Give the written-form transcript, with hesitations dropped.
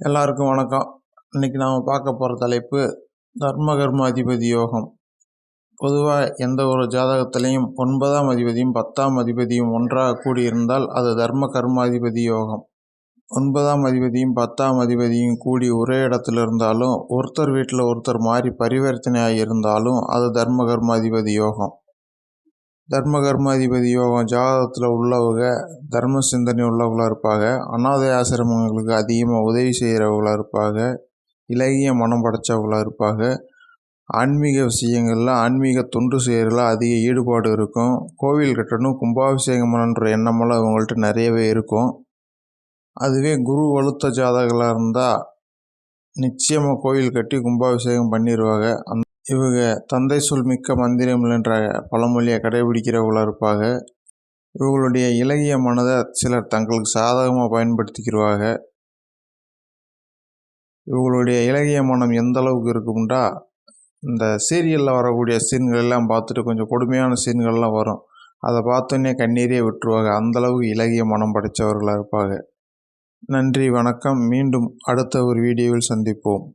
எல்லாருக்கும் வணக்கம். இன்றைக்கி நாம் பார்க்க போகிற தலைப்பு தர்ம கர்ம அதிபதி யோகம். பொதுவாக எந்த ஒரு ஜாதகத்திலையும் 9ஆம் அதிபதியும் 10ஆம் அதிபதியும் ஒன்றாக கூடியிருந்தால் அது தர்ம கர்ம அதிபதி யோகம். 9ஆம் அதிபதியும் 10ஆம் அதிபதியும் கூடி ஒரே இடத்துல இருந்தாலும் ஒருத்தர் வீட்டில் ஒருத்தர் மாறி பரிவர்த்தனையாக இருந்தாலும் அது தர்ம கர்ம அதிபதி யோகம். தர்ம கர்மாதிபதி யோகம் ஜாதகத்தில் உள்ளவங்க தர்ம சிந்தனை உள்ளவங்களாக இருப்பாங்க. அனாதை ஆசிரமங்களுக்கு அதிகமாக உதவி செய்கிறவங்களாக இருப்பாங்க. இலகிய மனம் படைத்தவங்களாக இருப்பாங்க. ஆன்மீக விஷயங்களில் ஆன்மீக தொண்டு செய்கிறதுல அதிக ஈடுபாடு இருக்கும். கோவில் கட்டணும், கும்பாபிஷேகம் பண்ணணுன்ற எண்ணமெல்லாம் இவங்கள்ட்ட நிறையவே இருக்கும். அதுவே குரு வலுத்த ஜாதகங்களாக இருந்தால் நிச்சயமாக கோவில் கட்டி கும்பாபிஷேகம் பண்ணிடுவாங்க. இவங்க தந்தை சொல் மிக்க மந்திரம் என்ற பழமொழியை கடைபிடிக்கிறவங்களாக இருப்பாங்க. இவங்களுடைய இலகிய மனதை சிலர் தங்களுக்கு சாதகமாக பயன்படுத்திக்கிடுவாங்க. இவங்களுடைய இலகிய மனம் எந்த அளவுக்கு இருக்கும்டா, இந்த சீரியலில் வரக்கூடிய சீன்கள் எல்லாம் பார்த்துட்டு கொஞ்சம் கொடுமையான சீன்கள்லாம் வரும். அதை பார்த்தோன்னே கண்ணீரே விட்டுருவாங்க. அந்தளவுக்கு இலகிய மனம் படைத்தவர்களாக இருப்பாங்க. நன்றி, வணக்கம். மீண்டும் அடுத்த ஒரு வீடியோவில் சந்திப்போம்.